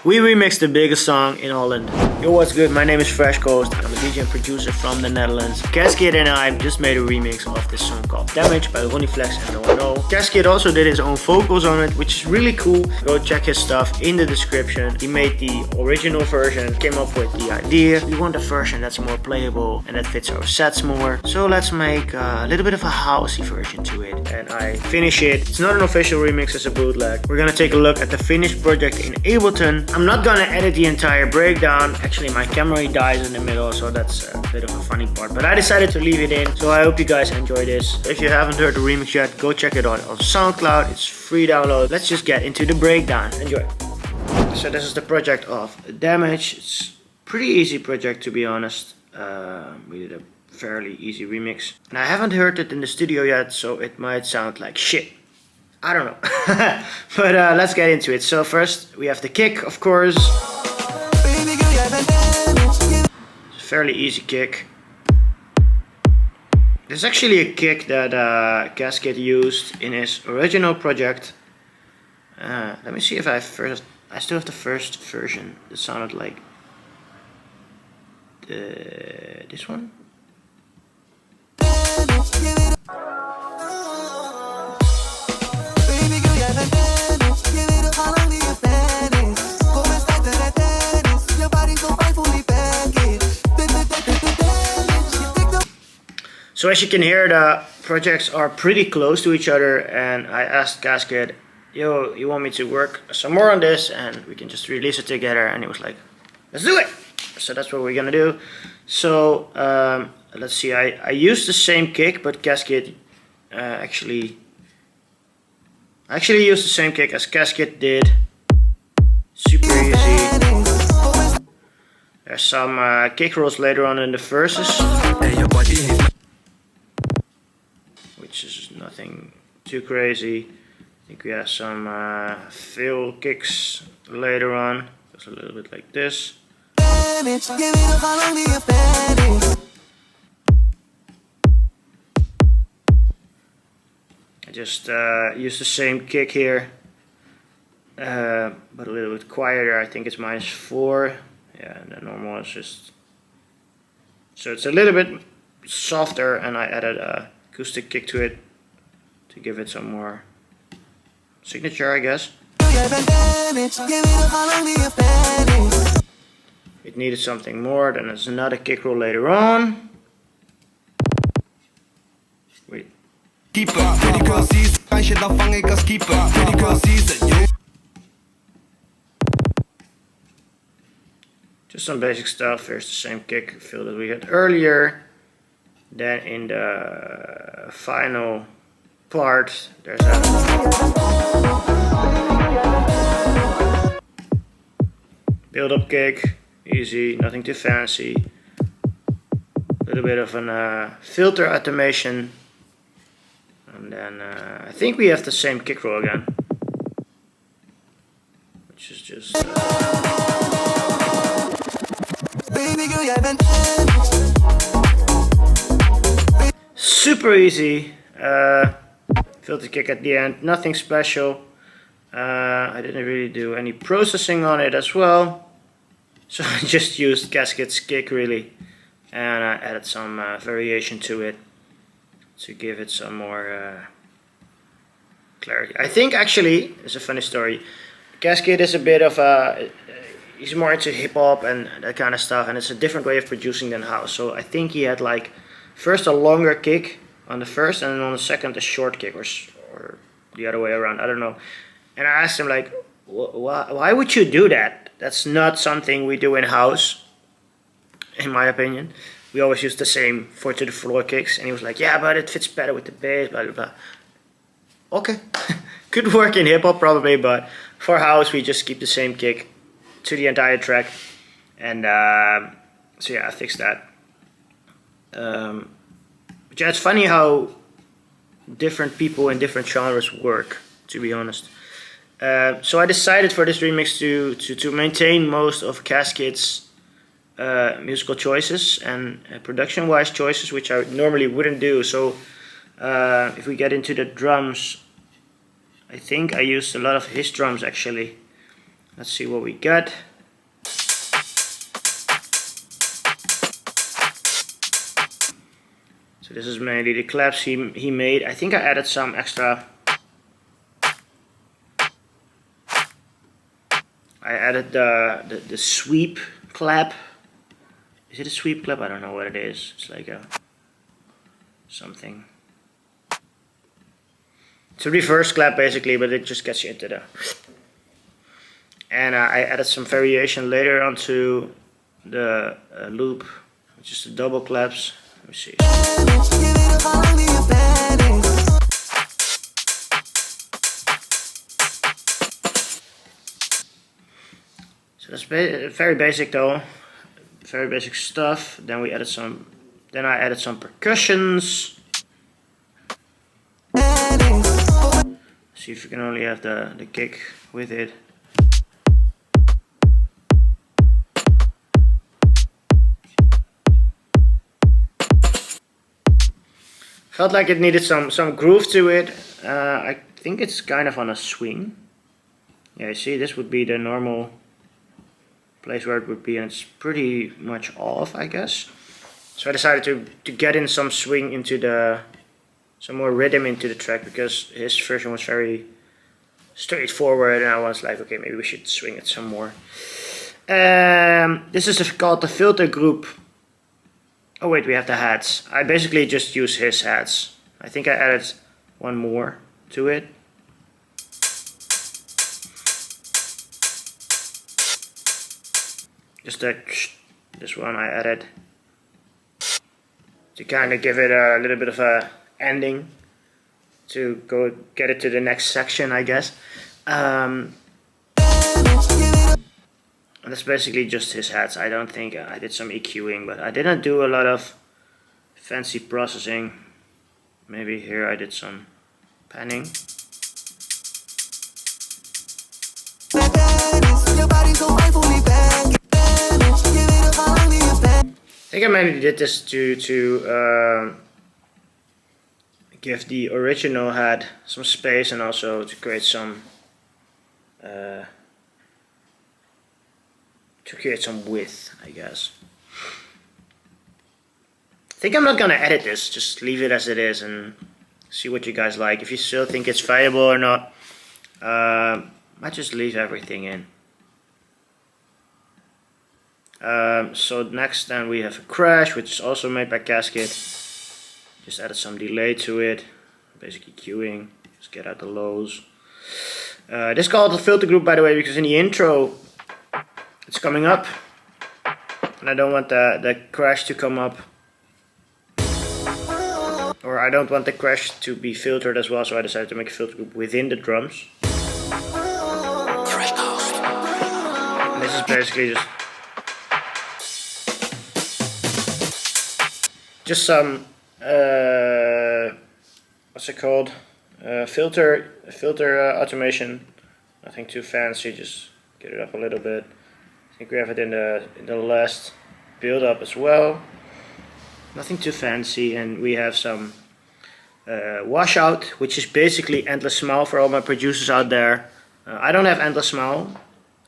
We remixed the biggest song in Holland. Yo, what's good? My name is Fresh Coast. I'm a DJ and producer from the Netherlands. Kazkid and I just made a remix of this song called Damage by Ronnie and Noano. Kazkid also did his own vocals on it, which is really cool. Go check his stuff in the description. He made the original version, came up with the idea. We want a version that's more playable and that fits our sets more. So let's make a little bit of a housey version to it. And I finish it. It's not an official remix, it's a bootleg. We're gonna take a look at the finished project in Ableton. I'm not gonna edit the entire breakdown. Actually, my camera dies in the middle, so that's a bit of a funny part. But I decided to leave it in, so I hope you guys enjoy this. If you haven't heard the remix yet, go check it out on SoundCloud. It's free download. Let's just get into the breakdown. Enjoy. So this is the project of Damage. It's a pretty easy project, to be honest. We did a fairly easy remix. And I haven't heard it in the studio yet, so it might sound like shit. I don't know. But let's get into it. So first we have the kick, of course. It's a fairly easy kick. This is actually a kick that Kazkid used in his original project. Let me see if I still have the first version. It sounded like this one. So as you can hear, the projects are pretty close to each other, and I asked Kazkid, yo, you want me to work some more on this and we can just release it together? And he was like, let's do it! So that's what we're gonna do. So let's see, I used the same kick, but Kazkid actually used the same kick as Kazkid did. Super easy. There's some kick rolls later on in the verses, which is nothing too crazy. I think we have some fill kicks later on. Just a little bit like this. I just used the same kick here, but a little bit quieter. I think it's -4. Yeah, and the normal is just... So it's a little bit softer, and I added a acoustic kick to it to give it some more signature, I guess. It needed something more, then there's another kick roll later on. Wait. Just some basic stuff. Here's the same kick fill that we had earlier. Then in the final part, there's a build-up kick, easy, nothing too fancy. A little bit of a filter automation, and then I think we have the same kick roll again, which is just super easy. Filter kick at the end, nothing special. I didn't really do any processing on it as well, so I just used Kazkid's kick really, and I added some variation to it to give it some more clarity. I think actually, it's a funny story, Kazkid is a bit of a, he's more into hip hop and that kind of stuff, and it's a different way of producing than house. So I think he had like first a longer kick on the first, and then on the second a short kick, or the other way around, I don't know. And I asked him like, why would you do that? That's not something we do in house, in my opinion. We always use the same 4 to the floor kicks. And he was like, yeah, but it fits better with the bass, blah blah blah. Okay, could work in hip hop probably, but for house we just keep the same kick to the entire track. And so yeah, I fixed that. But yeah, it's funny how different people in different genres work, to be honest. So I decided for this remix to maintain most of Kazkid's musical choices and production-wise choices, which I normally wouldn't do. So if we get into the drums, I think I used a lot of his drums actually. Let's see what we got. So this is mainly the claps he made. I think I added some extra. I added the sweep clap. Is it a sweep clap? I don't know what it is. It's like a something. It's a reverse clap basically, but it just gets you into the. And I added some variation later onto the loop, which is the double claps. Let me see. So that's very basic though, very basic stuff. Then we added some. Then I added some percussions. See if you can only have the kick with it. Felt like it needed some groove to it. I think it's kind of on a swing. Yeah, you see, this would be the normal place where it would be, and it's pretty much off, I guess. So I decided to get in some swing into some more rhythm into the track, because his version was very straightforward, and I was like, okay, maybe we should swing it some more. This is called the filter group. Oh wait, we have the hats. I basically just use his hats. I think I added one more to it. Just this one I added to kind of give it a little bit of a ending, to go get it to the next section, I guess. And that's basically just his hats. I don't think I did some EQing, but I didn't do a lot of fancy processing. Maybe here I did some panning. I think I mainly did this to give the original hat some space, and also to create some width, I guess. I think I'm not gonna edit this, just leave it as it is and see what you guys like. If you still think it's valuable or not, I just leave everything in. So next then we have a crash, which is also made by Kazkid. Just added some delay to it, basically queuing, just get out the lows. This is called the filter group, by the way, because in the intro it's coming up, and I don't want the crash to come up, or I don't want the crash to be filtered as well, so I decided to make a filter group within the drums. And this is basically just some what's it called? Filter automation. Nothing too fancy. Just get it up a little bit. I think we have it in the last build up as well. Nothing too fancy, and we have some washout, which is basically endless smile for all my producers out there. I don't have endless smile.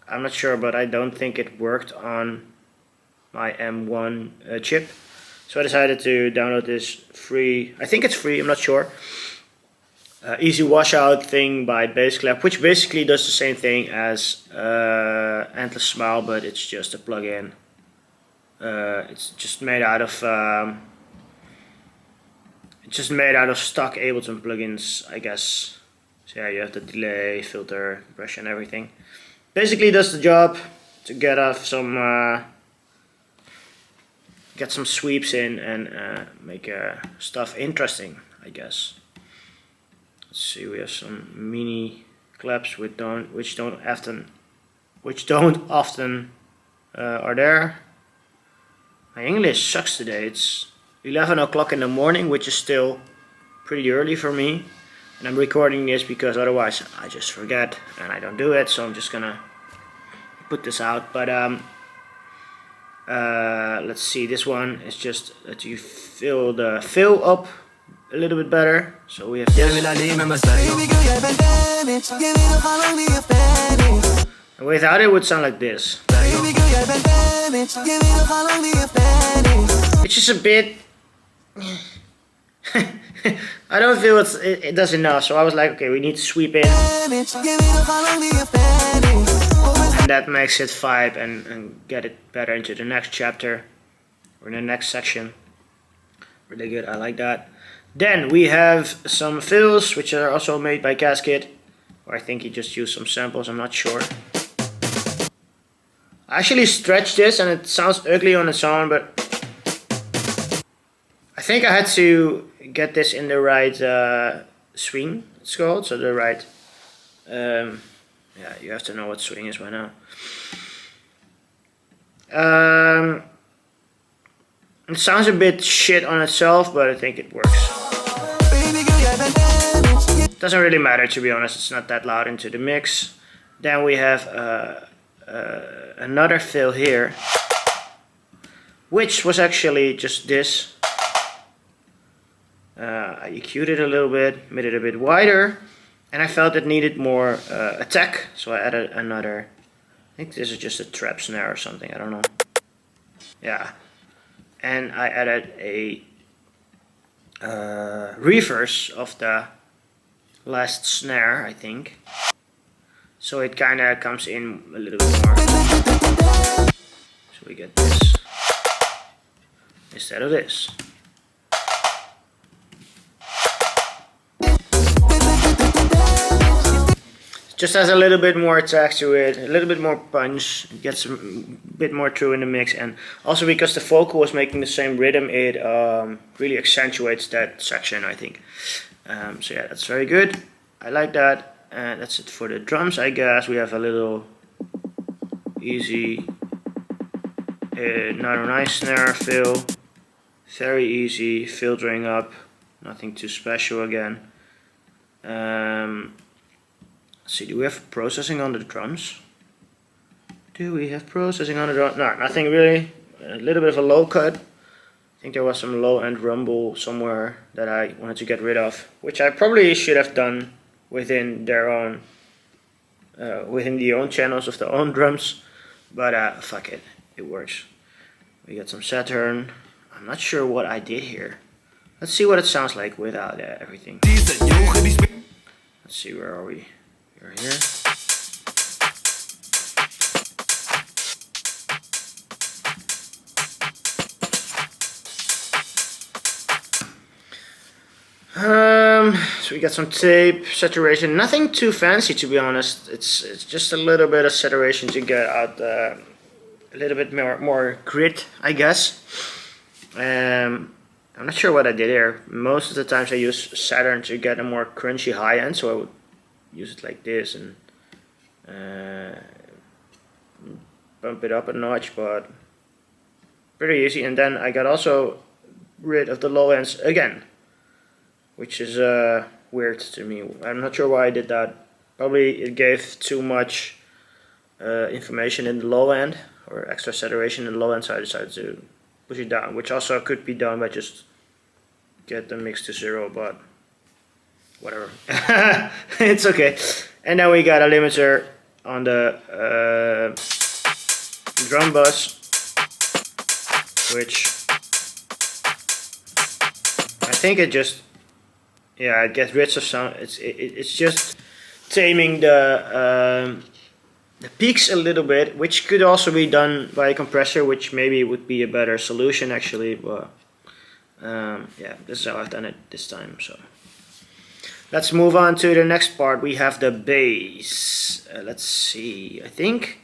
I'm not sure, but I don't think it worked on my M1 chip. So I decided to download this free, I think it's free, I'm not sure, easy washout thing by Bassclap, which basically does the same thing as Endless Smile, but it's just a plugin. It's just made out of stock Ableton plugins, I guess. So yeah, you have the delay, filter, compression, everything. Basically does the job to get off some get some sweeps in and make stuff interesting, I guess. Let's see, we have some mini claps which don't often are there. My English sucks today. It's 11 o'clock in the morning, which is still pretty early for me, and I'm recording this because otherwise I just forget and I don't do it, so I'm just gonna put this out. But let's see, this one is just that you fill the fill up a little bit better. So we have this. Without it would sound like this. Which is a bit... I don't feel it does enough, so I was like, okay, we need to sweep in. And that makes it vibe and get it better into the next chapter. Or in the next section. Really good, I like that. Then we have some fills, which are also made by Kazkid. Or I think he just used some samples, I'm not sure. I actually stretched this and it sounds ugly on its own, but I think I had to get this in the right swing, it's called, so the right, yeah, you have to know what swing is by now. It sounds a bit shit on itself, but I think it works. Doesn't really matter, to be honest, it's not that loud into the mix. Then we have another fill here, which was actually just this. I EQ'd it a little bit, made it a bit wider, and I felt it needed more attack, so I added another. I think this is just a trap snare or something, I don't know. Yeah, and I added a reverse of the last snare, I think. So it kind of comes in a little bit more. So we get this instead of this. Just has a little bit more attack to it, a little bit more punch, it gets a bit more true in the mix, and also because the vocal was making the same rhythm, it really accentuates that section, I think. So yeah, that's very good. I like that. And that's it for the drums, I guess. We have a little easy Noano nice snare fill. Very easy, filtering up, nothing too special again. Let's see, do we have processing on the drums? Do we have processing on the drums? No, nothing really. A little bit of a low cut. I think there was some low end rumble somewhere that I wanted to get rid of, which I probably should have done within their own, within the own channels of their own drums, but fuck it, it works. We got some Saturn. I'm not sure what I did here. Let's see what it sounds like without everything. Let's see, where are we? We're here. So we got some tape, saturation, nothing too fancy, to be honest. It's just a little bit of saturation to get out a little bit more grit, I guess. I'm not sure what I did here. Most of the times I use Saturn to get a more crunchy high end, so I would use it like this and bump it up a notch, but pretty easy. And then I got also rid of the low ends again, which is weird to me. I'm not sure why I did that. Probably it gave too much information in the low end, or extra saturation in the low end, so I decided to push it down, which also could be done by just get the mix to 0, but whatever. It's okay. And then we got a limiter on the drum bus, which I think it just, yeah, it gets rid of some. It's just taming the peaks a little bit, which could also be done by a compressor, which maybe would be a better solution actually. But yeah, this is how I've done it this time. So let's move on to the next part. We have the bass. Let's see. I think.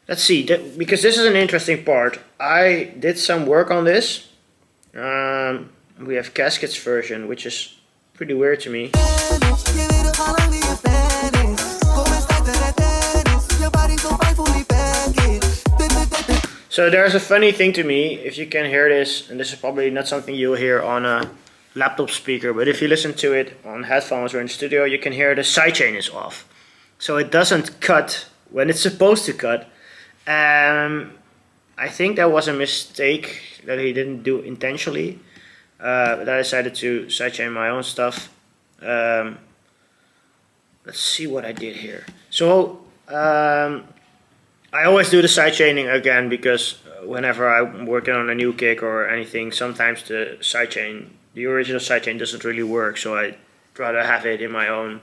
Let's see, because this is an interesting part. I did some work on this. We have Kazkid's version, which is pretty weird to me. So there's a funny thing to me, if you can hear this, and this is probably not something you'll hear on a laptop speaker, but if you listen to it on headphones or in the studio, you can hear the sidechain is off. So it doesn't cut when it's supposed to cut. I think that was a mistake that he didn't do intentionally. But I decided to sidechain my own stuff. let's see what I did here. So I always do the sidechaining again, because whenever I'm working on a new kick or anything, sometimes the original sidechain doesn't really work, so I'd rather have it in my own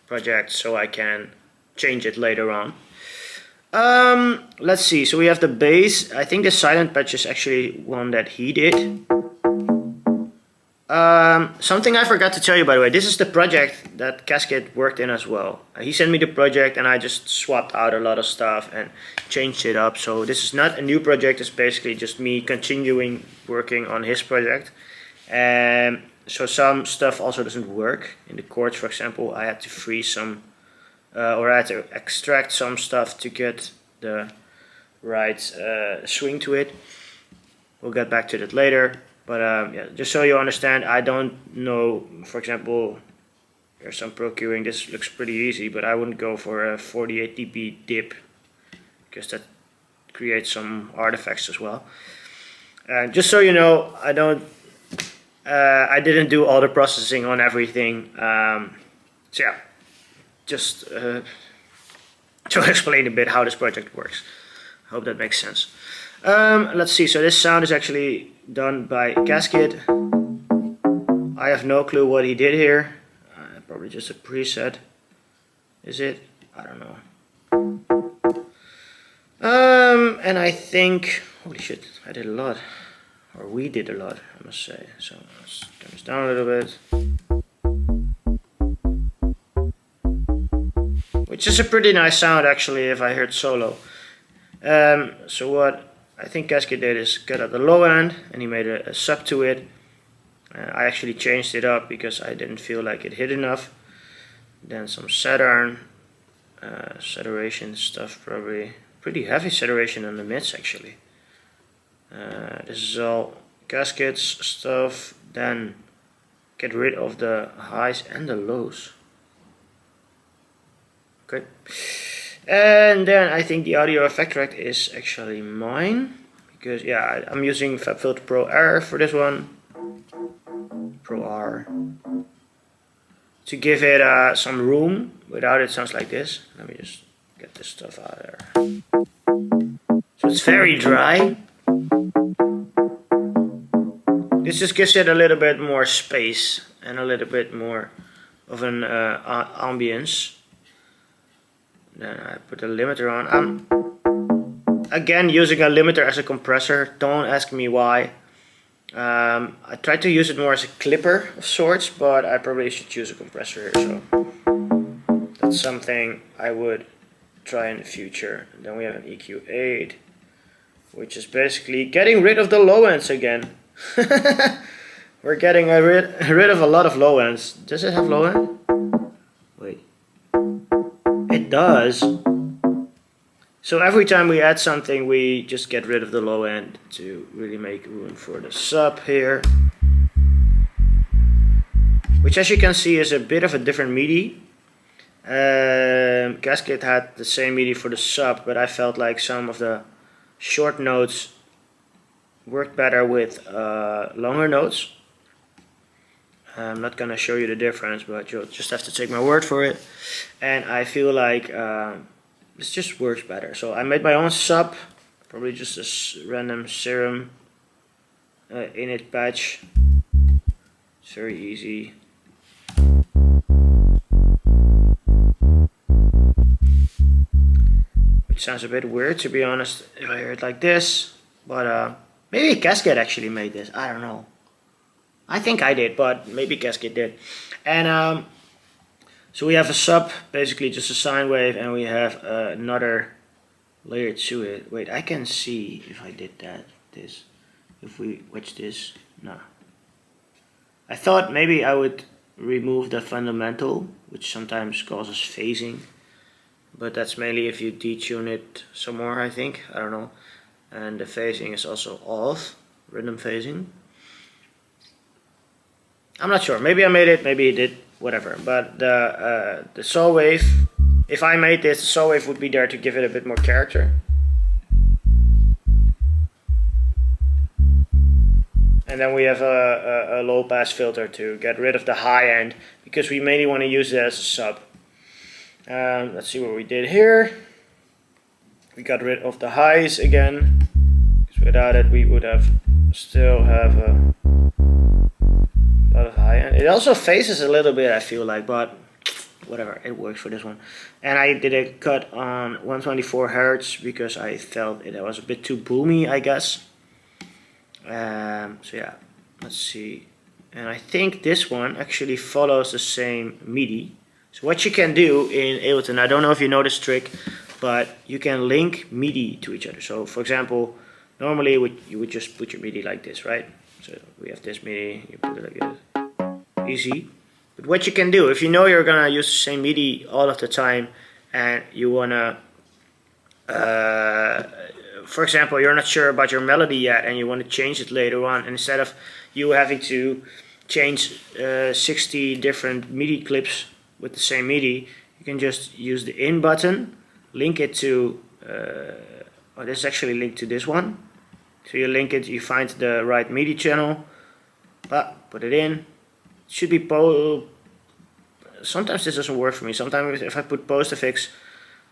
project so I can change it later on. Let's see, so we have the bass. I think the silent patch is actually one that he did. Something I forgot to tell you, by the way, this is the project that Kazkid worked in as well. He sent me the project and I just swapped out a lot of stuff and changed it up. So this is not a new project, it's basically just me continuing working on his project. So some stuff also doesn't work. In the chords, for example, I had to freeze some, or I had to extract some stuff to get the right swing to it. We'll get back to that later. But yeah, just so you understand, I don't know, for example, there's some pro queuing, this looks pretty easy, but I wouldn't go for a 48 dB dip, because that creates some artifacts as well. Just so you know, I didn't do all the processing on everything. So yeah, just to explain a bit how this project works. I hope that makes sense. Let's see, so this sound is actually done by Kazkid. I have no clue what he did here. Probably just a preset. Is it? I don't know. And I think, holy shit, I did a lot. Or we did a lot, I must say. So let's turn this down a little bit. Which is a pretty nice sound actually if I hear it solo. So what I think Kazkid did is cut at the low end and he made a sub to it. I actually changed it up because I didn't feel like it hit enough. Then some Saturn, saturation stuff, probably pretty heavy saturation on the mids actually. This is all Kazkid's stuff. Then get rid of the highs and the lows. Okay. And then I think the audio effect track is actually mine, because yeah, I'm using FabFilter Pro R for this one, Pro R, to give it some room. Without it sounds like this. Let me just get this stuff out of there. So it's very dry. This just gives it a little bit more space and a little bit more of an ambience. Then I put a limiter on. I'm again using a limiter as a compressor. Don't ask me why. I tried to use it more as a clipper of sorts, but I probably should use a compressor here. So that's something I would try in the future. Then we have an EQ8, which is basically getting rid of the low ends again. We're getting rid of a lot of low ends. Does it have low end? Wait. It does. So every time we add something, we just get rid of the low end to really make room for the sub here. Which, as you can see, is a bit of a different MIDI. Kazkid had the same MIDI for the sub, but I felt like some of the short notes worked better with longer notes. I'm not gonna show you the difference, but you'll just have to take my word for it. And I feel like this just works better. So I made my own sub, probably just a random serum init patch. It's very easy. Which sounds a bit weird, to be honest, if I hear it like this. But maybe Kazkid actually made this. I don't know. I think I did, but maybe Kazkid did. And so we have a sub, basically just a sine wave, and we have another layer to it. Wait, I can see if I did this. If we watch this, no. I thought maybe I would remove the fundamental, which sometimes causes phasing. But that's mainly if you detune it some more, I think. I don't know. And the phasing is also off, rhythm phasing. I'm not sure. Maybe I made it, maybe it did, whatever. But the saw wave, if I made this, the saw wave would be there to give it a bit more character. And then we have a low pass filter to get rid of the high end, because we mainly want to use it as a sub. Let's see what we did here. We got rid of the highs again, because without it we would have still have a lot of high end. It also phases a little bit, I feel like, but whatever, it works for this one. And I did a cut on 124 Hz because I felt it was a bit too boomy, I guess. So yeah, let's see. And I think this one actually follows the same MIDI. So what you can do in Ableton, I don't know if you know this trick, but you can link MIDI to each other. So for example, normally you would just put your MIDI like this, right? So we have this MIDI, you put it like this, easy. But what you can do, if you know you're gonna use the same MIDI all of the time, and you wanna, for example, you're not sure about your melody yet, and you want to change it later on, and instead of you having to change 60 different MIDI clips with the same MIDI, you can just use the in button, link it to, oh, this is actually linked to this one. So you link it, you find the right MIDI channel, put it in. It should be sometimes this doesn't work for me. Sometimes if I put post-affix,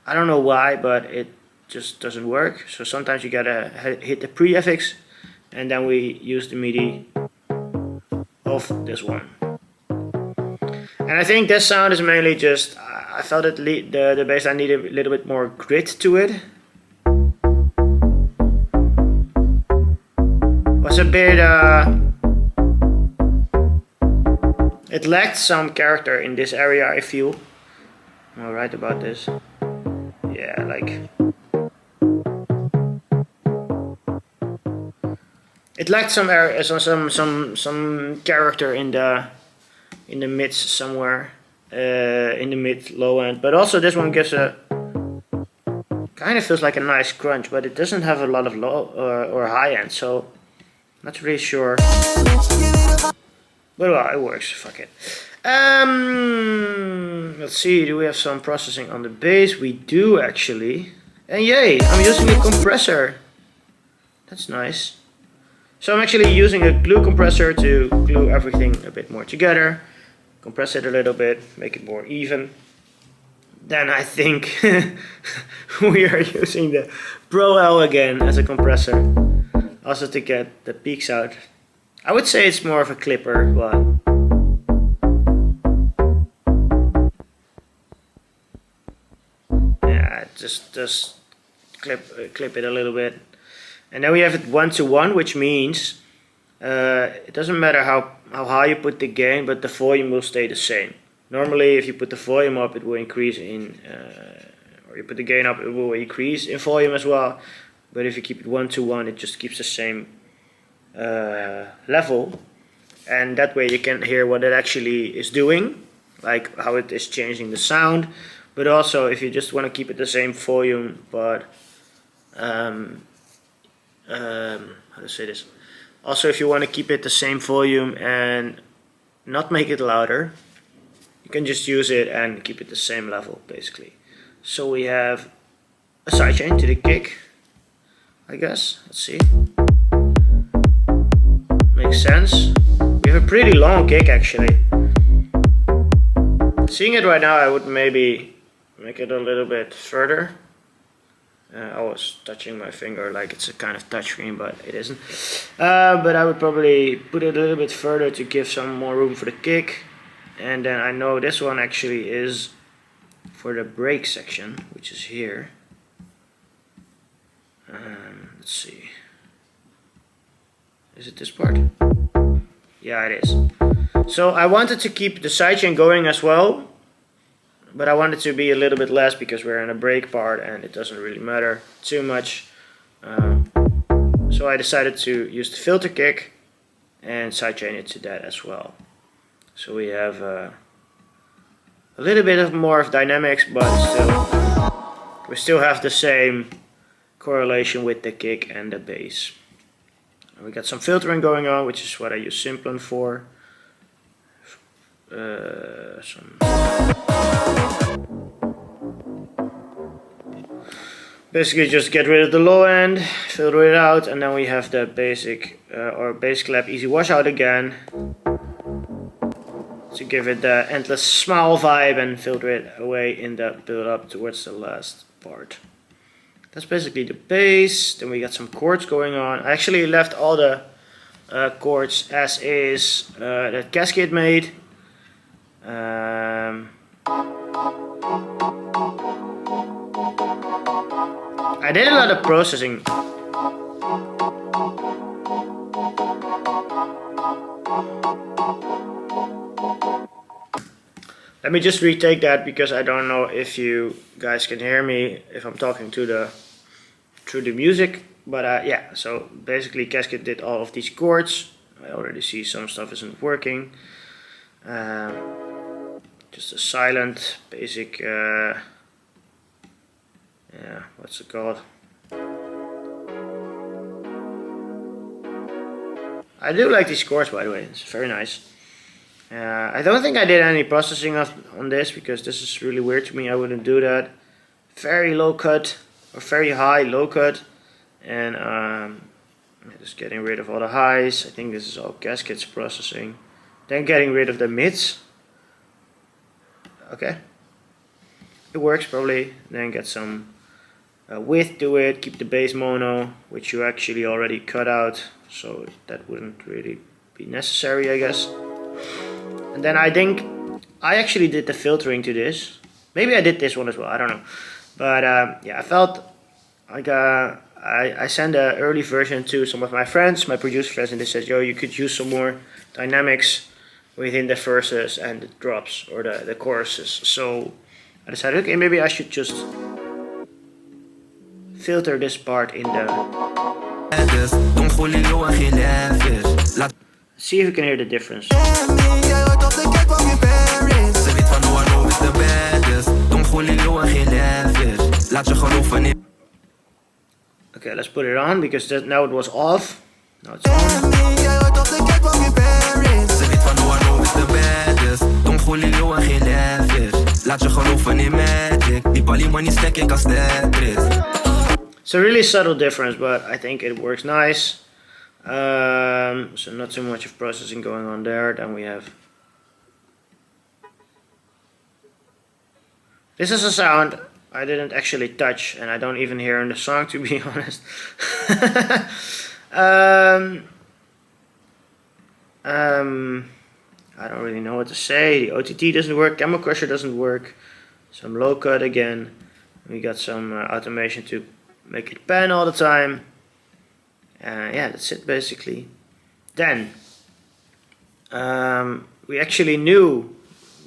I don't know why, but it just doesn't work. So sometimes you gotta hit the prefix, and then we use the MIDI of this one. And I think this sound is mainly just, I felt that the bass line needed a little bit more grit to it. Was a bit, it lacked some character in this area, I feel. Am I right about this? Yeah, like, it lacked some character in the mids somewhere, in the mid low end. But also this one gives a kind of feels like a nice crunch, but it doesn't have a lot of low or high end. So not really sure. But well, it works. Fuck it. Let's see. Do we have some processing on the bass? We do actually. And yay! I'm using a compressor. That's nice. So I'm actually using a glue compressor to glue everything a bit more together, compress it a little bit, make it more even. Then I think we are using the Pro L again as a compressor, also to get the peaks out. I would say it's more of a clipper, but yeah, just clip it a little bit. And then we have it 1-to-1, which means it doesn't matter how high you put the gain, but the volume will stay the same. Normally, if you put the volume up, it will increase in, or you put the gain up, it will increase in volume as well. But if you keep it 1-to-1, it just keeps the same level, and that way you can hear what it actually is doing, like how it is changing the sound. But also, if you just want to keep it the same volume, but how to say this? Also, if you want to keep it the same volume and not make it louder, you can just use it and keep it the same level, basically. So we have a sidechain to the kick, I guess. Let's see. Makes sense. We have a pretty long kick, actually. Seeing it right now, I would maybe make it a little bit further. I was touching my finger like it's a kind of touch screen, but it isn't. But I would probably put it a little bit further to give some more room for the kick. And then I know this one actually is for the break section, which is here. Let's see. Is it this part? Yeah, it is. So I wanted to keep the sidechain going as well, but I want it to be a little bit less because we're in a break part and it doesn't really matter too much. So I decided to use the filter kick and sidechain it to that as well. So we have a little bit more of dynamics, but we still have the same correlation with the kick and the bass. We got some filtering going on, which is what I use Simplon for. Basically just get rid of the low end, filter it out, and then we have the basic or bass clap easy washout again. to give it the endless smile vibe and filter it away in the build up towards the last part. That's basically the bass. Then we got some chords going on. I actually left all the chords as is that Kazkid made. I did a lot of processing. Let me just retake that because I don't know if you guys can hear me if I'm talking to the through the music. But yeah, so basically Kazkid did all of these chords. I already see some stuff isn't working. Just a silent basic yeah, what's it called? I do like these chords, by the way. It's very nice. I don't think I did any processing on this because this is really weird to me. I wouldn't do that. Very low cut or very high low cut, and just getting rid of all the highs. I think this is all Kazkid's processing. Then getting rid of the mids. Okay, it works probably. Then get some width to it. Keep the bass mono, which you actually already cut out, so that wouldn't really be necessary, I guess. And then I think I actually did the filtering to this. Maybe I did this one as well, I don't know. But yeah, I felt like I sent an early version to some of my friends, my producer friends, and they said, yo, you could use some more dynamics within the verses and the drops or the choruses. So I decided, okay, maybe I should just filter this part in the... See if you can hear the difference. Okay, let's put it on because now it was off. Now it's on. It's a really subtle difference, but I think it works nice. So not too much of processing going on there. Then we have... This is a sound I didn't actually touch, and I don't even hear in the song, to be honest. I don't really know what to say. The OTT doesn't work, Camel Crusher doesn't work. Some low cut again. We got some automation to make it pan all the time. Yeah, that's it basically. Then we actually knew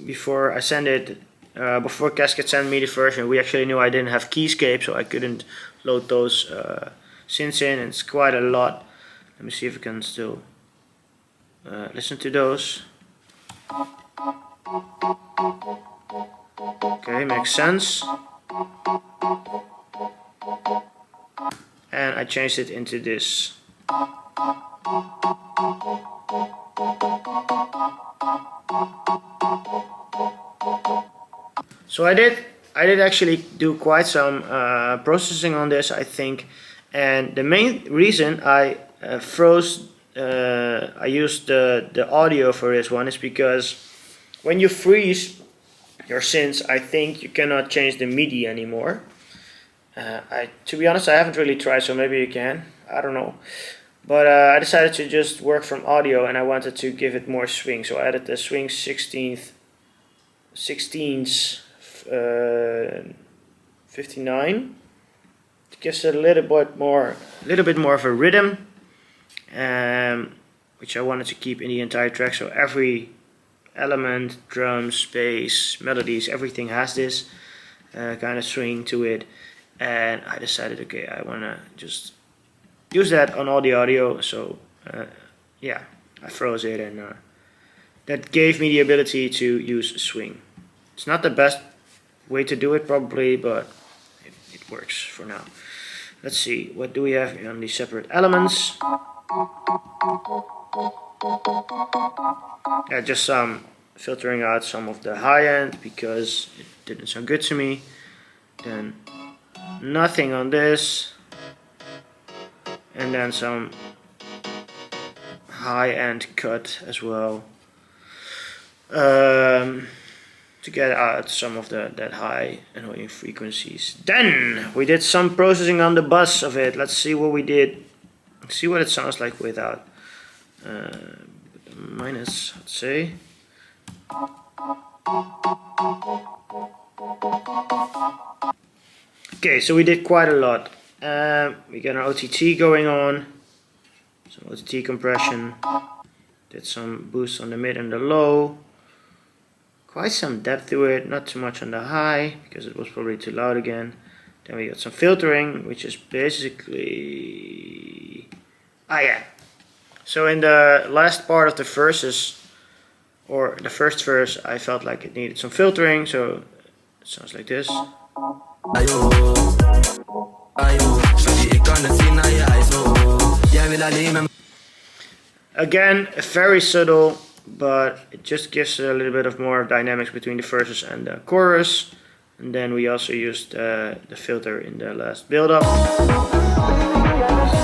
before I sent it, before Kazkid sent me the version, we actually knew I didn't have Keyscape, so I couldn't load those synths in, and it's quite a lot. Let me see if I can still listen to those. Okay, makes sense. And I changed it into this. So I did actually do quite some processing on this, I think, and the main reason I I used the audio for this one is because when you freeze your synths, I think you cannot change the MIDI anymore. To be honest, I haven't really tried, so maybe you can. I don't know. But I decided to just work from audio, and I wanted to give it more swing. So I added the swing 16ths, 59. It gives it a little bit more of a rhythm, which I wanted to keep in the entire track. So every element, drums, bass, melodies, everything has this kind of swing to it. And I decided, okay, I want to just use that on all the audio. So yeah, I froze it, and that gave me the ability to use swing. It's not the best way to do it probably, but it works for now. Let's see, what do we have on the separate elements? Yeah, just some filtering out some of the high end because it didn't sound good to me. Then nothing on this, and then some high end cut as well. to get out some of that high annoying frequencies. Then we did some processing on the bus of it. Let's see what we did. See what it sounds like without minus, let's say. Okay, so we did quite a lot. We got an OTT going on, some OTT compression, did some boost on the mid and the low, quite some depth to it, not too much on the high because it was probably too loud again. Then we got some filtering, which is basically, yeah. So in the last part of the verses, or the first verse, I felt like it needed some filtering, so it sounds like this. Again, very subtle, but it just gives a little bit of more dynamics between the verses and the chorus. And then we also used the filter in the last build-up.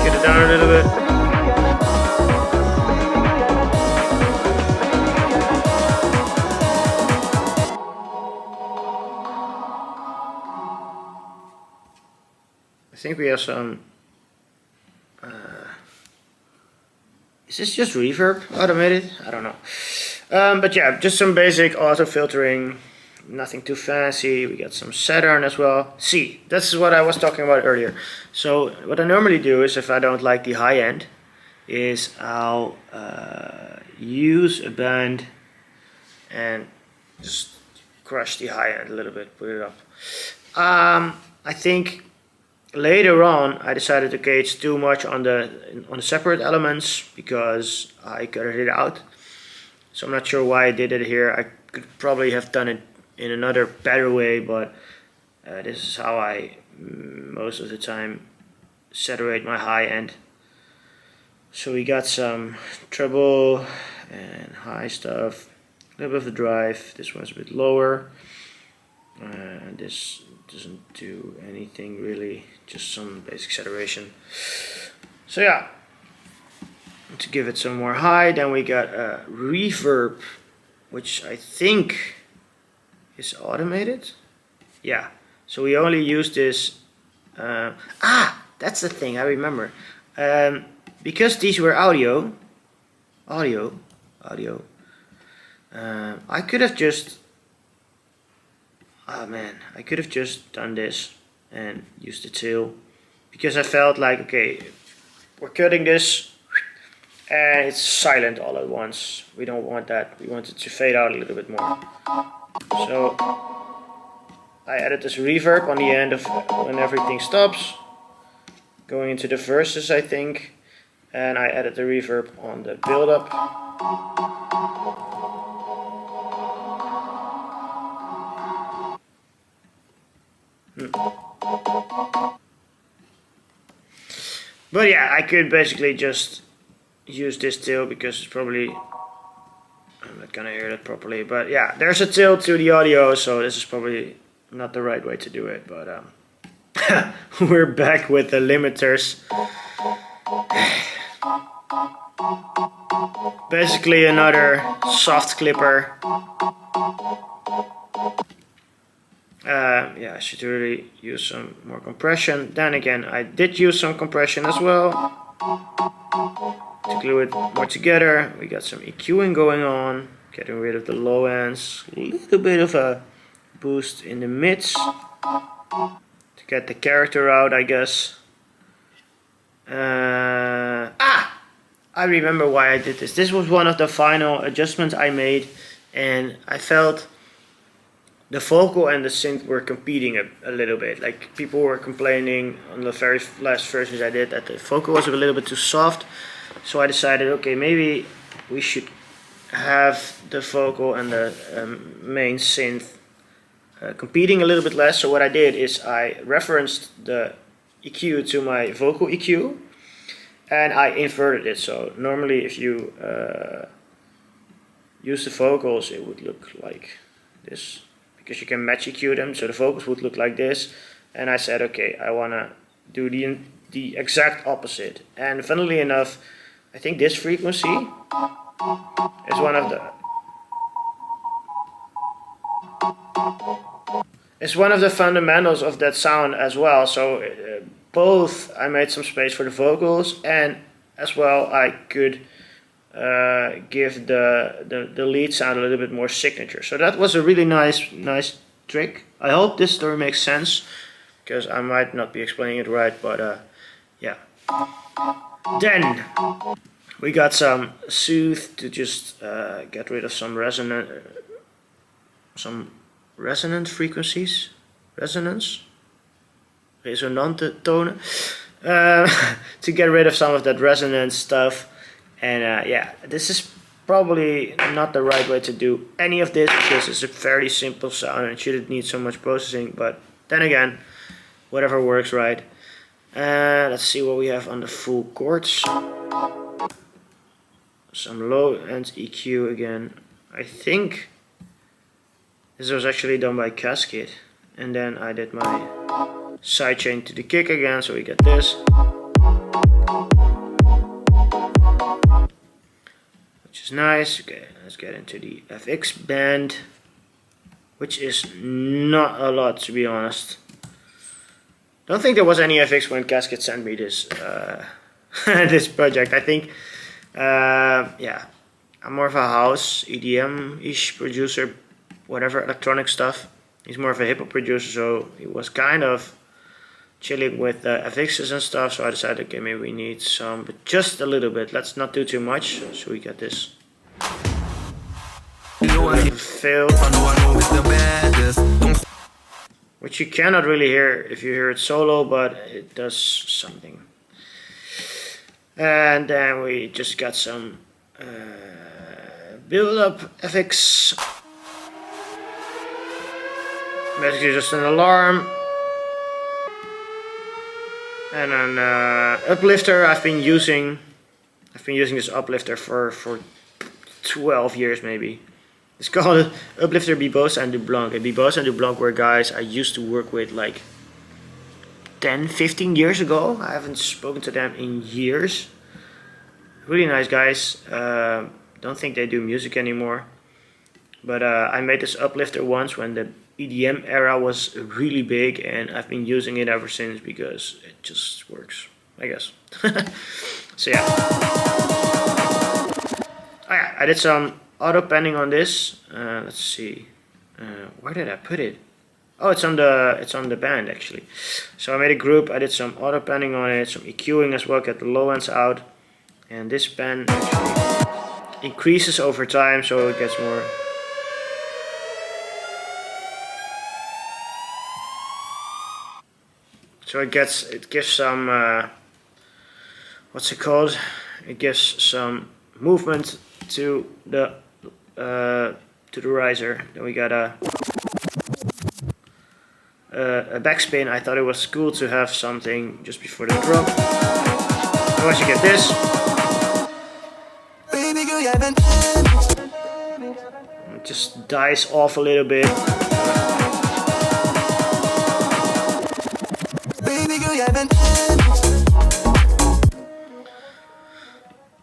Get it down a little bit. I think we have some. Is this just reverb automated? I don't know. But yeah, just some basic auto filtering. Nothing too fancy. We got some Saturn as well. See, that's what I was talking about earlier. So what I normally do is, if I don't like the high end, is I'll use a band and just crush the high end a little bit, put it up. I think later on I decided, okay, it's too much on the separate elements because I gutted it out. So I'm not sure why I did it here. I could probably have done it in another better way, but this is how I most of the time saturate my high end. So we got some treble and high stuff, a little bit of the drive. This one's a bit lower. This doesn't do anything really, just some basic saturation. So yeah, to give it some more high, then we got a reverb, which I think is automated. Yeah, so we only use this. That's the thing I remember. Because these were audio. I could have just. Oh man, I could have just done this and used the tail, because I felt like, okay, we're cutting this and it's silent all at once. We don't want that. We want it to fade out a little bit more. So I added this reverb on the end of when everything stops, going into the verses, I think, and I added the reverb on the build-up. But yeah, I could basically just use this tail because it's probably, I'm not gonna hear that properly, but yeah, there's a tail to the audio, so this is probably not the right way to do it, but we're back with the limiters. Basically another soft clipper. Yeah, I should really use some more compression. Then again, I did use some compression as well to glue it more together. We got some EQing going on, getting rid of the low ends, a little bit of a boost in the mids to get the character out, I guess. I remember why I did this. This was one of the final adjustments I made, and I felt the vocal and the synth were competing a little bit. Like, people were complaining on the very last versions I did that the vocal was a little bit too soft. So I decided, okay, maybe we should have the vocal and the main synth competing a little bit less. So what I did is I referenced the EQ to my vocal EQ, and I inverted it. So normally if you use the vocals, it would look like this, because you can match EQ them, so the vocals would look like this. And I said, okay, I want to do the exact opposite. And funnily enough, I think this frequency is one of the... It's one of the fundamentals of that sound as well. So both I made some space for the vocals, and as well I could give the lead sound a little bit more signature. So that was a really nice trick. I hope this story makes sense, because I might not be explaining it right, but yeah. Then we got some soothe to just get rid of some resonant frequencies, resonante tonen, to get rid of some of that resonant stuff. And yeah, this is probably not the right way to do any of this, because it's a very simple sound and shouldn't need so much processing, but then again, whatever works, right? Let's see what we have on the full chords. Some low end EQ again. I think this was actually done by Kazkid, and then I did my sidechain to the kick again, so we get this, which is nice. Okay, let's get into the FX band, which is not a lot, to be honest. Don't think there was any FX when Kazkid sent me this this project. I think yeah, I'm more of a house EDM-ish producer, whatever electronic stuff. He's more of a hip hop producer, so he was kind of chilling with FXs and stuff. So I decided, okay, maybe we need some, but just a little bit. Let's not do too much, so we get this. Fail, which you cannot really hear if you hear it solo, but it does something. And then we just got some build up FX. Basically just an alarm and an uplifter. I've been using this uplifter for 12 years maybe. It's called Uplifter Bibos and Dublanc. And Bibos and Dublanc were guys I used to work with like 10-15 years ago. I haven't spoken to them in years. Really nice guys. Don't think they do music anymore. But I made this uplifter once when the EDM era was really big, and I've been using it ever since because it just works, I guess. So yeah. Oh yeah, I did some auto panning on this. Let's see. Where did I put it? Oh, it's on the band actually. So I made a group. I did some auto panning on it, some EQing as well. Get the low ends out, and this pan actually increases over time, so it gets more. So it gives some what's it called? It gives some movement to the riser. Then we got a backspin. I thought it was cool to have something just before the drop. Otherwise you get this. It just dies off a little bit.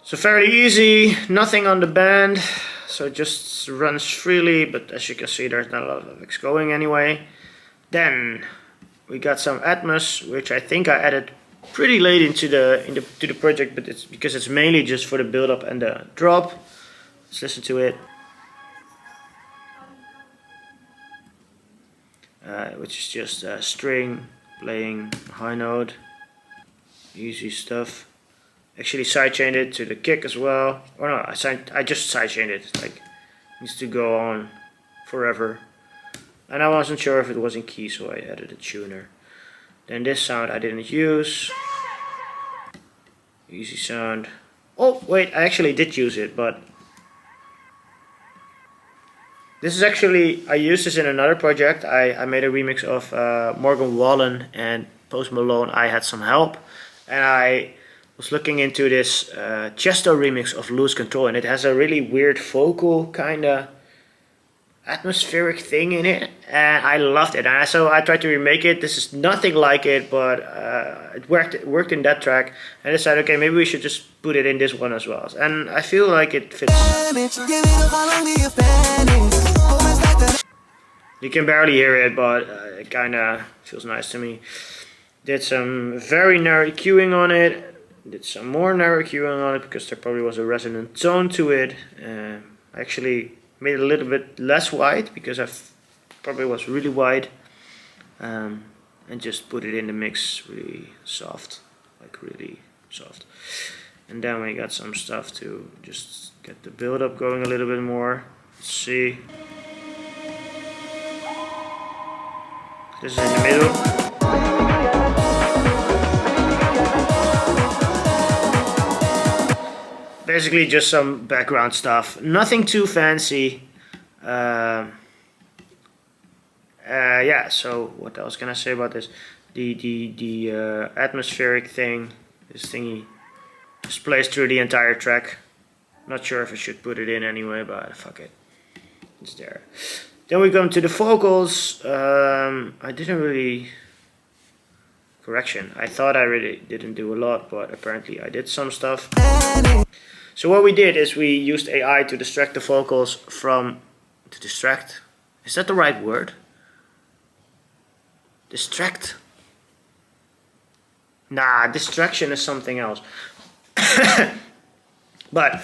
So fairly easy, nothing on the band, so it just runs freely, but as you can see there's not a lot of X going anyway. Then we got some Atmos, which I think I added pretty late into the project, but it's because it's mainly just for the build up and the drop. Let's listen to it. Which is just a string playing high note, easy stuff. Actually sidechained it to the kick as well. Or no, I just sidechained it. Like, it needs to go on forever. And I wasn't sure if it was in key, so I added a tuner. Then this sound I didn't use. Easy sound. Oh wait, I actually did use it, but this is actually, I used this in another project. I made a remix of Morgan Wallen and Post Malone. I had some help, and I was looking into this Chesto remix of Lose Control, and it has a really weird vocal kind of atmospheric thing in it, and I loved it. And so I tried to remake it. This is nothing like it, but it worked in that track, and I decided, okay, maybe we should just put it in this one as well. And I feel like it fits. You can barely hear it, but it kind of feels nice to me. Did some very narrow EQing on it. Did some more narrow EQing on it because there probably was a resonant tone to it. I actually made it a little bit less wide because I probably was really wide. And just put it in the mix really soft, like really soft. And then we got some stuff to just get the build up going a little bit more. Let's see. This is in the middle. Basically just some background stuff. Nothing too fancy. Yeah, so what else can I say about this? The atmospheric thing, this thingy just plays through the entire track. Not sure if I should put it in anyway, but fuck it. It's there. Then we come to the vocals. I didn't really... Correction, I thought I really didn't do a lot, but apparently I did some stuff. So what we did is we used AI to distract the vocals from... To distract? Is that the right word? Distract? Nah, distraction is something else. But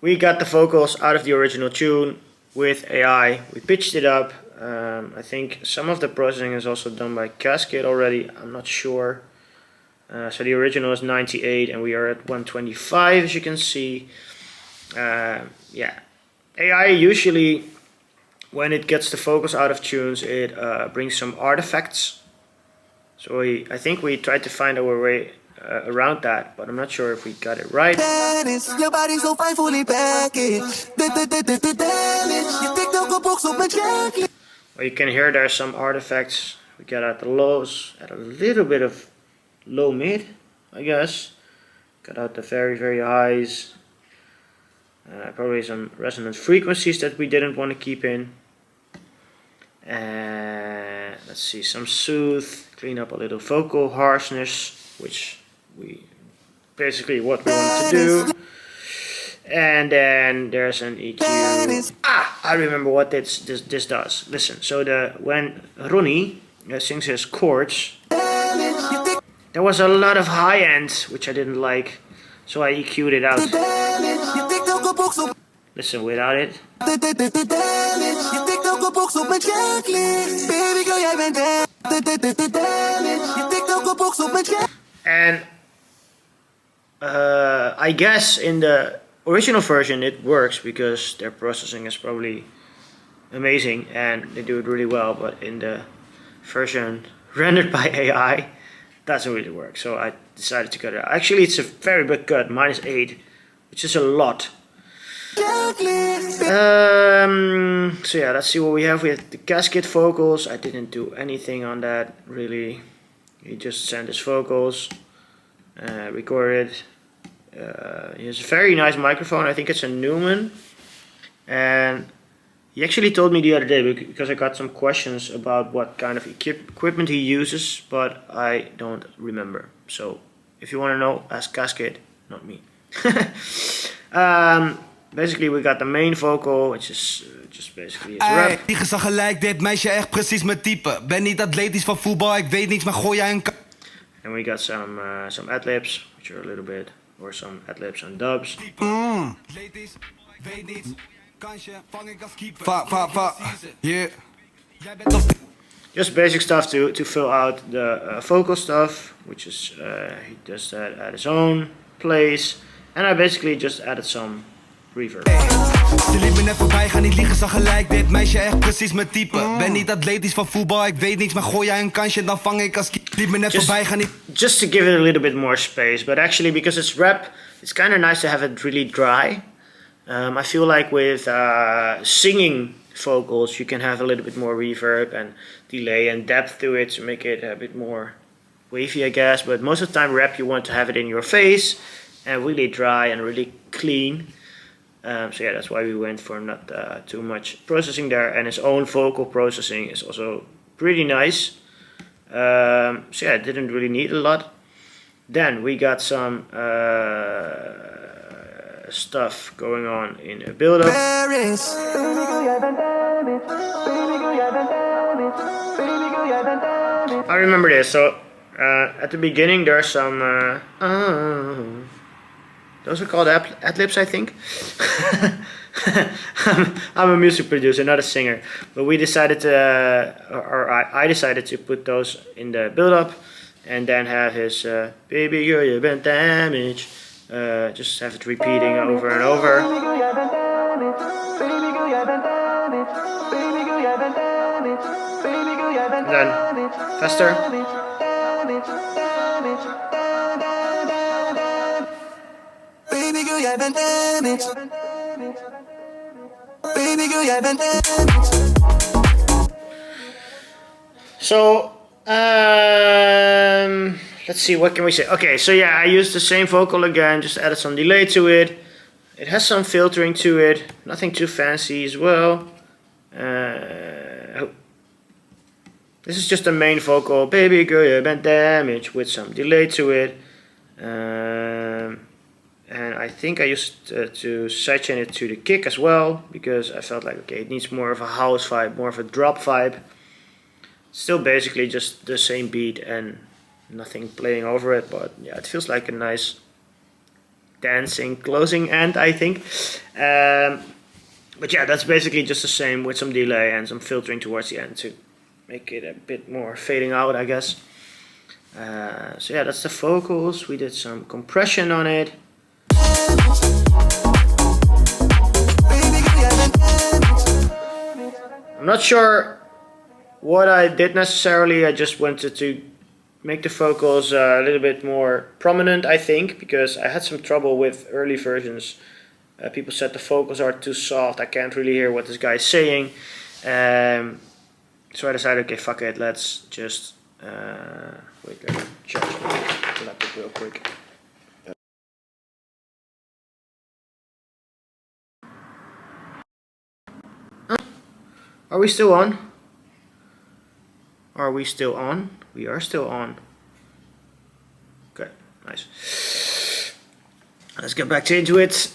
we got the vocals out of the original tune with AI. We pitched it up. I think some of the processing is also done by Kazkid already. I'm not sure. So the original is 98 and we are at 125, as you can see. Yeah, AI usually, when it gets the vocals out of tunes, it brings some artifacts. So I think we tried to find our way around that, but I'm not sure if we got it right. Well, you can hear there are some artifacts. We got at the lows, at a little bit of low mid, I guess. Got out the very, very highs. Probably some resonant frequencies that we didn't want to keep in. Let's see, some soothe, clean up a little vocal harshness, which we basically what we want to do. And then there's an EQ. I remember what this does. Listen, so when Ronnie sings his chords, there was a lot of high ends which I didn't like, so I EQ'd it out. Listen without it. And I guess in the original version it works because their processing is probably amazing and they do it really well, but in the version rendered by AI it doesn't really work, so I decided to cut it out. Actually, it's a very big cut, -8, which is a lot. So yeah, let's see what we have. We have the Kazkid vocals. I didn't do anything on that really. He just sent his vocals, recorded. He has a very nice microphone. I think it's a Neumann, and he actually told me the other day, because I got some questions about what kind of equipment he uses, but I don't remember. So if you want to know, ask Kazkid, not me. Basically we got the main vocal, which is just basically his rap. Ik zag gelijk, dit meisje echt precies mijn type. Ben niet atletisch van voetbal, ik weet niets, maar gooi jij een... And we got some ad-libs, which are a little bit, or some ad-libs and dubs. Atletisch, weet niets, kansje, vang ik als keeper. Yeah. Just basic stuff to fill out the vocal stuff, which is, he does that at his own place. And I basically just added some reverb. Ze liet me net voorbij, ga niet liegen, zag gelijk, dit meisje echt precies mijn type. Ben niet atletisch van voetbal, ik weet niets, maar gooi jij een kansje, dan vang ik als keeper. Liet me net voorbij, ga niet... Just to give it a little bit more space, but actually because it's rap, it's kind of nice to have it really dry. I feel like with singing vocals, you can have a little bit more reverb and delay and depth to it to make it a bit more wavy, I guess. But most of the time rap, you want to have it in your face and really dry and really clean. So yeah, that's why we went for not too much processing there, and his own vocal processing is also pretty nice. So yeah, it didn't really need a lot. Then we got some stuff going on in a build-up. I remember this. So at the beginning there's some those are called ad-libs, I think. I'm a music producer, not a singer, but we decided to, or I decided to put those in the build-up, and then have his "Baby girl, you've been damaged." Just have it repeating over and over. And then faster. Baby girl, jij bent damaged. Baby girl, jij bent damaged. So, let's see, what can we say? Okay, so yeah, I used the same vocal again, just added some delay to it. It has some filtering to it, nothing too fancy as well. This is just the main vocal, baby girl, you've been damaged, with some delay to it. And I think I used to sidechain it to the kick as well, because I felt like, okay, it needs more of a house vibe, more of a drop vibe. Still basically just the same beat and nothing playing over it, but yeah, it feels like a nice dancing closing end, I think. But yeah, that's basically just the same with some delay and some filtering towards the end to make it a bit more fading out, I guess. So yeah, that's the vocals. We did some compression on it. I'm not sure what I did necessarily. I just wanted to make the vocals a little bit more prominent, I think, because I had some trouble with early versions. People said the vocals are too soft, I can't really hear what this guy is saying. So I decided, okay, fuck it, let's just wait, let me charge the laptop real quick. Are we still on? Are we still on? We are still on. Okay, nice. Let's get back into it.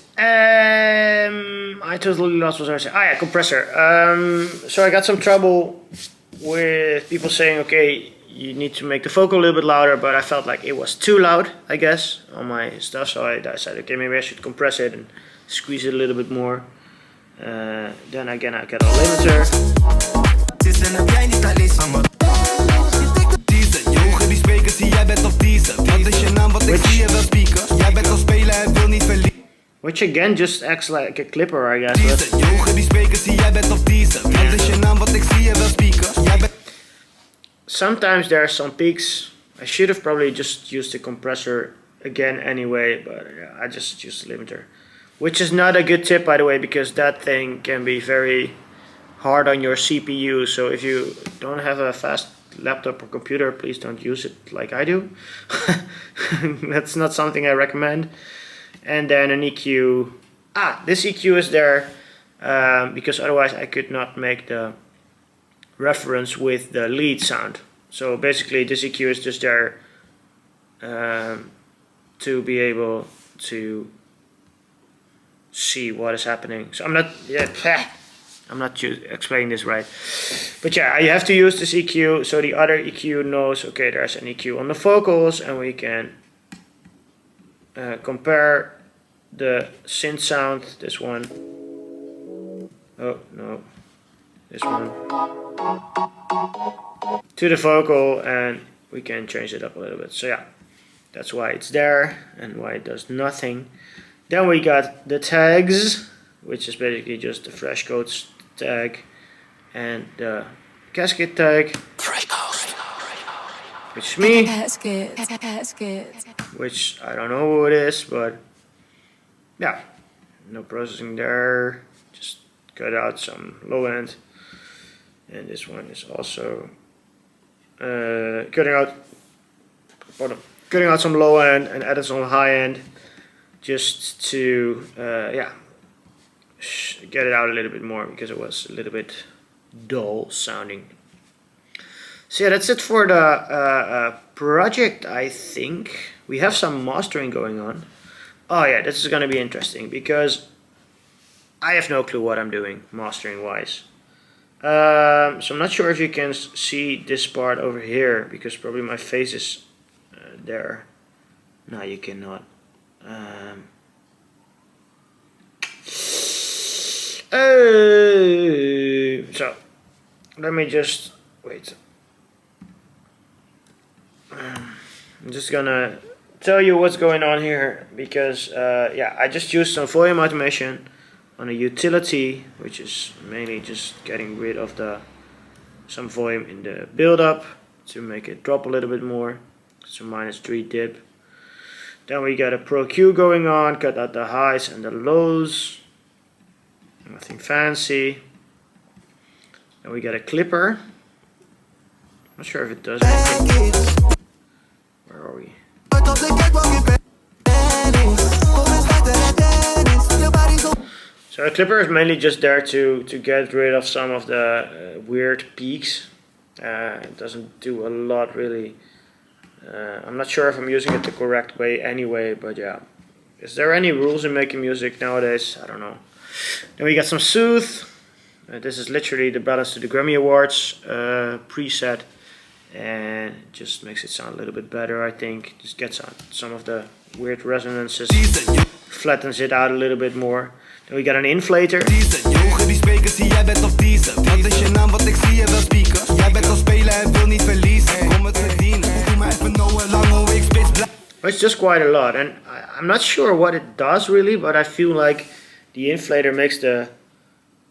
I totally lost what I was saying. Ah yeah, compressor. So I got some trouble with people saying, okay, you need to make the vocal a little bit louder, but I felt like it was too loud, I guess, on my stuff. So I decided, okay, maybe I should compress it and squeeze it a little bit more. Then again, I got a limiter. Which again just acts like a clipper, I guess. Sometimes there are some peaks. I should have probably just used the compressor again anyway, but yeah, I just used the limiter. Which is not a good tip, by the way, because that thing can be very hard on your CPU. So if you don't have a fast laptop or computer, please don't use it like I do. That's not something I recommend. And then an EQ. This EQ is there because otherwise I could not make the reference with the lead sound. So basically this EQ is just there to be able to see what is happening. So I'm not explaining this right, but yeah, you have to use this EQ so the other EQ knows, okay, there's an EQ on the vocals, and we can compare the synth sound, this one, oh no, this one, to the vocal, and we can change it up a little bit. So yeah, that's why it's there and why it does nothing. Then we got the tags, which is basically just the fresh codes tag and the Kazkid tag, which is me, which I don't know who it is, but yeah, no processing there, just cut out some low end, and this one is also cutting out some low end and added some high end, just to get it out a little bit more because it was a little bit dull sounding. So yeah, that's it for the project, I think. We have some mastering going on. Oh yeah, this is gonna be interesting because I have no clue what I'm doing mastering wise. So I'm not sure if you can see this part over here because probably my face is there. No, you cannot. So let me just wait. I'm just gonna tell you what's going on here because yeah, I just used some volume automation on a utility, which is mainly just getting rid of some volume in the build-up to make it drop a little bit more. So -3 dip. Then we got a Pro Q going on, cut out the highs and the lows. Nothing fancy. Then we got a clipper. Not sure if it does anything. Where are we? So a clipper is mainly just there to get rid of some of the weird peaks. It doesn't do a lot really. I'm not sure if I'm using it the correct way anyway, but yeah. Is there any rules in making music nowadays? I don't know. Then we got some Soothe. This is literally the Balance to the Grammy Awards preset, and it just makes it sound a little bit better, I think. Just gets out some of the weird resonances, flattens it out a little bit more. Then we got an inflator. It's just quite a lot, and I'm not sure what it does really, but I feel like the inflator makes the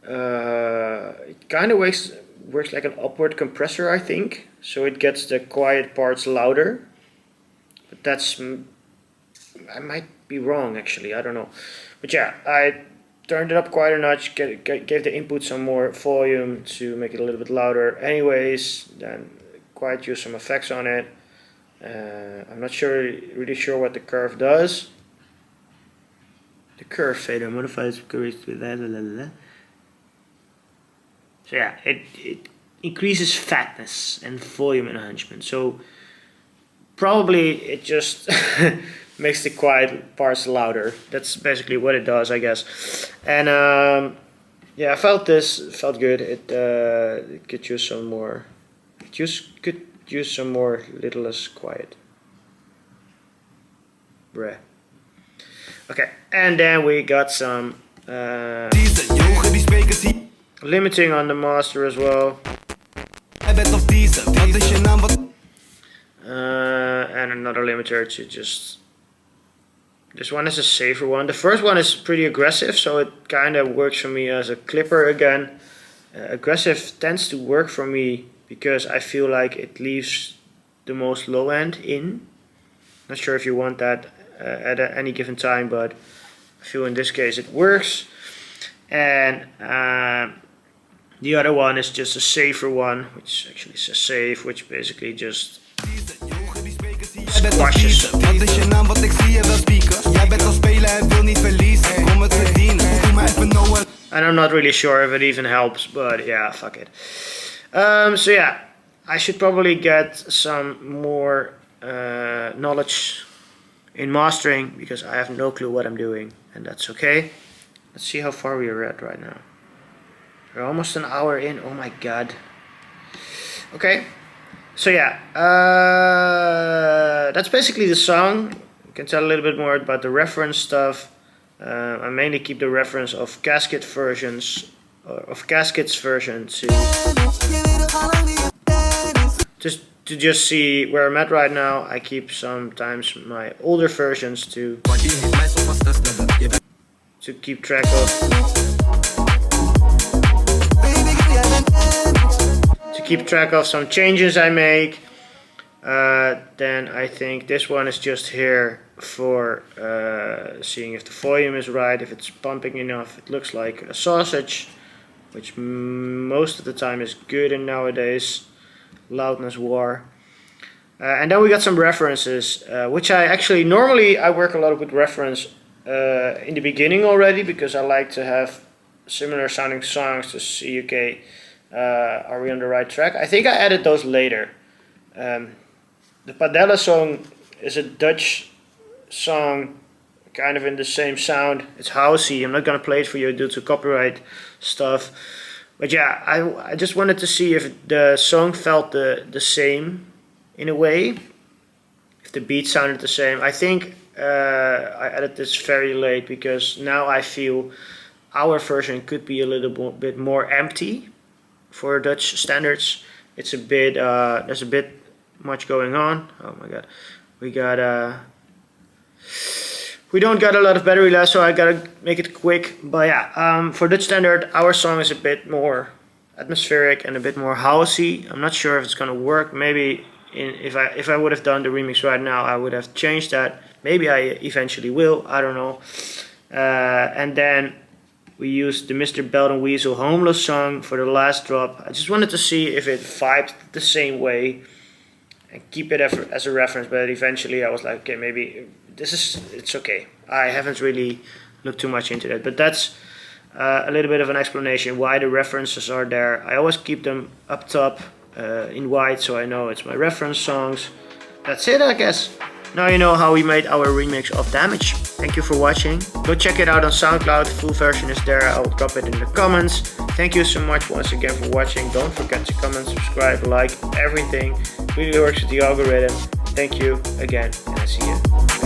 it kind of works like an upward compressor, I think, so it gets the quiet parts louder. But that's, I might be wrong actually, I don't know. But yeah, I turned it up quite a notch, gave the input some more volume to make it a little bit louder anyways, then quite use some effects on it. I'm not really sure what the curve does. The curve fader modifies curves with that. So yeah, it increases fatness and volume enhancement. So probably it just makes the quiet parts louder. That's basically what it does, I guess. And yeah, I felt good. It could use some more. Could use some more little less quiet. Bruh. Okay, and then we got some limiting on the master as well. And another limiter to just... This one is a safer one. The first one is pretty aggressive, so it kind of works for me as a clipper again. Aggressive tends to work for me because I feel like it leaves the most low end in. Not sure if you want that at any given time, but I feel in this case it works. And the other one is just a safer one, which actually says safe, which basically just squashes. And I'm not really sure if it even helps, but yeah, fuck it. So yeah, I should probably get some more knowledge in mastering because I have no clue what I'm doing, and that's okay. Let's see how far we are at right now. We're almost an hour in. Oh my god. Okay, so yeah, that's basically the song. You can tell a little bit more about the reference stuff. I mainly keep the reference of Kazkid versions, of Kazkid's version to just see where I'm at right now. I keep sometimes my older versions to keep track of. Keep track of some changes I make. Then I think this one is just here for seeing if the volume is right, if it's pumping enough. It looks like a sausage, which most of the time is good in nowadays loudness war. And then we got some references, which I actually normally I work a lot with reference in the beginning already, because I like to have similar sounding songs to see, okay, are we on the right track? I think I added those later. The Padella song is a Dutch song, kind of in the same sound. It's housey. I'm not gonna play it for you due to copyright stuff, But yeah, I just wanted to see if the song felt the same in a way, if the beat sounded the same. I think I added this very late because now I feel our version could be a little bit more empty for Dutch standards. It's a bit there's a bit much going on. Oh my god, we don't got a lot of battery left, so I gotta make it quick. But yeah, for Dutch standard, our song is a bit more atmospheric and a bit more housey. I'm not sure if it's gonna work. Maybe if I would have done the remix right now, I would have changed that. Maybe I eventually will. I don't know. And then we used the Mr. Belt and Weasel Homeless song for the last drop. I just wanted to see if it vibed the same way and keep it as a reference, but eventually I was like, okay, maybe it's okay. I haven't really looked too much into that, but that's a little bit of an explanation why the references are there. I always keep them up top in white, so I know it's my reference songs. That's it, I guess. Now you know how we made our remix of Damage. Thank you for watching. Go check it out on SoundCloud. The full version is there. I'll drop it in the comments. Thank you so much once again for watching. Don't forget to comment, subscribe, like, everything. It really works with the algorithm. Thank you again, and I'll see you.